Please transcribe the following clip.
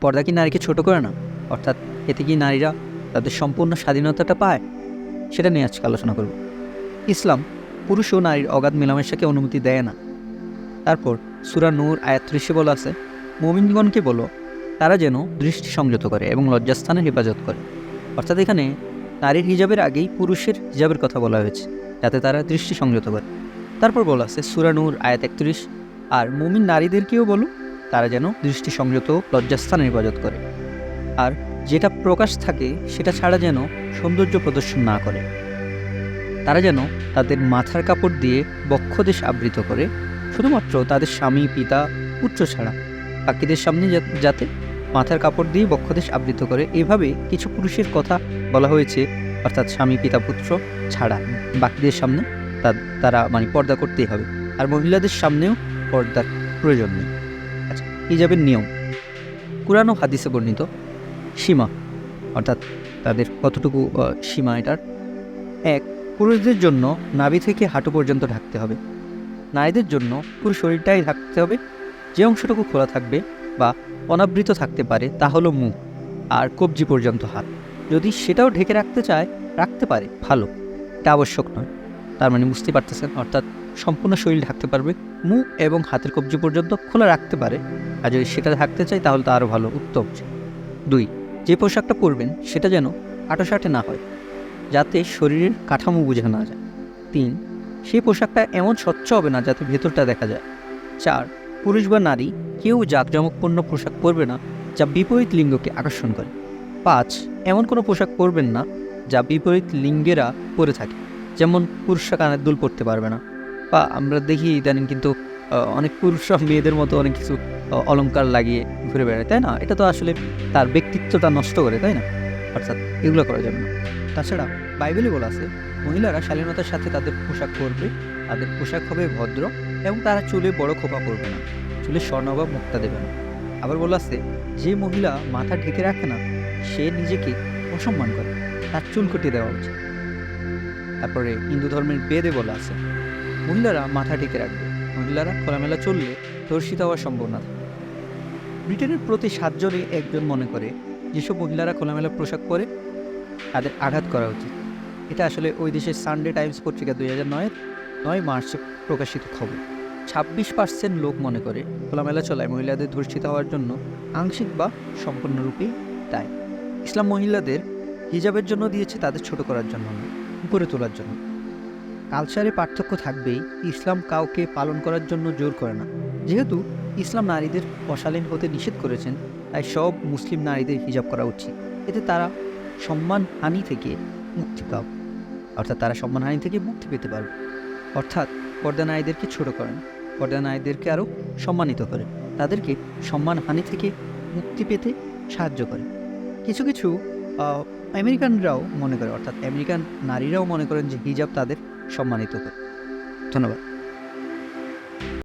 পর্দা কি নারীকে ছোট করে না? অর্থাৎ এতে কি নারীরা তাদের সম্পূর্ণ স্বাধীনতাটা পায়? সেটা নিয়ে আজকে আলোচনা করব। ইসলাম পুরুষ ও নারীর অগাধ মেলামেশাকে অনুমতি দেয় না। তারপর সূরা নূর আয়াত ৩০ বলা আছে, মুমিনগণকে বলো তারা যেন দৃষ্টি সংযত করে এবং লজ্জাস্থানের হেফাজত করে। অর্থাৎ এখানে নারীর হিজাবের আগেই পুরুষের হিজাবের কথা বলা হয়েছে, যাতে তারা দৃষ্টি সংযত করে। তারপর বলা আছে সূরা নূর আয়াত ৩১, আর মুমিন নারীদেরকেও বলো তারা যেন দৃষ্টি সংযত লজ্জাস্থানের হেফাজত করে, আর যেটা প্রকাশ থাকে সেটা ছাড়া যেন সৌন্দর্য প্রদর্শন না করে। তারা যেন তাদের মাথার কাপড় দিয়ে বক্ষদেশ আবৃত করে, শুধুমাত্র তাদের স্বামী, পিতা, পুত্র ছাড়া বাকিদের সামনে যাতে মাথার কাপড় দিয়ে বক্ষদেশ আবৃত করে। এভাবে কিছু পুরুষের কথা বলা হয়েছে, অর্থাৎ স্বামী, পিতা, পুত্র ছাড়া বাকিদের সামনে তারা পর্দা করতেই হবে। আর মহিলাদের সামনেও পর্দার প্রয়োজন নেই। আচ্ছা, হিজাবের নিয়ম কুরআন ও হাদিসে বর্ণিত। সীমা অর্থাৎ তাদের কতটুকু সীমা এটার। 1. পুরুষদের জন্য নাভি থেকে হাঁটু পর্যন্ত ঢাকতে হবে। নারীদের জন্য পুরো শরীরটাই ঢাকতে হবে। যে অংশটুকু খোলা থাকবে বা অনাবৃত থাকতে পারে তা হলো মুখ আর কবজি পর্যন্ত হাত। যদি সেটাও ঢেকে রাখতে চায় রাখতে পারে, ভালো, এটা আবশ্যক নয়। তার বুঝতে পারতেছেন, অর্থাৎ সম্পূর্ণ শরীর ঢাকতে পারবে, মুখ এবং হাতের কবজি পর্যন্ত খোলা রাখতে পারে। আর যদি সেটা ঢাকতে চায় তাহলে তো আরও ভালো, উত্তম। 2. যে পোশাকটা পরবেন সেটা যেন আঁটোসাঁটে না হয়, যাতে শরীরের কাঠামো বোঝা না যায়। 3. সেই পোশাকটা এমন স্বচ্ছ হবে না যাতে ভেতরটা দেখা যায়। 4. পুরুষ বা নারী কেউ জাঁকজমকপূর্ণ পোশাক পরবে না যা বিপরীত লিঙ্গকে আকর্ষণ করে। 5. এমন কোনো পোশাক পরবেন না যা বিপরীত লিঙ্গেরা পরে থাকে, যেমন পুরুষরা কানের দুল পরতে পারবে না, বা আমরা দেখি ইদানিং কিন্তু অনেক পুরুষরা মেয়েদের মতো অনেক কিছু অলংকার লাগিয়ে ঘুরে বেড়ায়, তাই না? এটা তো আসলে তার ব্যক্তিত্বটা নষ্ট করে, তাই না? অর্থাৎ এগুলো করা যাবে না। তাছাড়া বাইবেলে বলা আছে মহিলারা শালীনতার সাথে তাদের পোশাক পরবে, তাদের পোশাক হবে ভদ্র এবং তারা চুলে বড় খোপা পরবে না, চুলে স্বর্ণ বা মুক্তা দেবে না। আবার বলা আছে যে মহিলা মাথা ঢেকে রাখে না সে নিজেকে অসম্মান করে, তার চুল কেটে দেওয়া উচিত। তারপরে হিন্দু ধর্মের বেদে বলা আছে মহিলারা মাথা ঢেকে রাখবে, মহিলারা খোলামেলা চললে ধর্ষিত হওয়ার সম্ভাবনা থাকে। ব্রিটেনের প্রতি 7 জনে একজন মনে করে যেসব মহিলারা খোলামেলা পোশাক পরে তাদের আঘাত করা উচিত। এটা আসলে ওই দেশের সানডে টাইমস পত্রিকা 2009 মার্চে প্রকাশিত খবর। 26% লোক মনে করে খোলামেলা চলায় মহিলাদের ধর্ষিত হওয়ার জন্য আংশিক বা সম্পূর্ণরূপেই দায়ী। ইসলাম মহিলাদের হিজাবের জন্য দিয়েছে, তাদের ছোট করার জন্য নয়, উপরে তোলার জন্য। কালচারে পার্থক্য থাকবেই, ইসলাম কাউকে পালন করার জন্য জোর করে না। যেহেতু ইসলাম নারীদের অশালীন হতে নিষেধ করেছেন, তাই সব মুসলিম নারীদের হিজাব করা উচিত। এতে তারা সম্মানহানি থেকে মুক্তি পাবে, অর্থাৎ তারা সম্মানহানি থেকে মুক্তি পেতে পারবে। অর্থাৎ পর্দা নারীদেরকে ছোট করেন, পর্দা নারীদেরকে আরও সম্মানিত করে, তাদেরকে সম্মানহানি থেকে মুক্তি পেতে সাহায্য করে। কিছু কিছু আমেরিকানরাও মনে করে, অর্থাৎ আমেরিকান নারীরাও মনে করেন যে হিজাব তাদের সম্মানিত করে। ধন্যবাদ।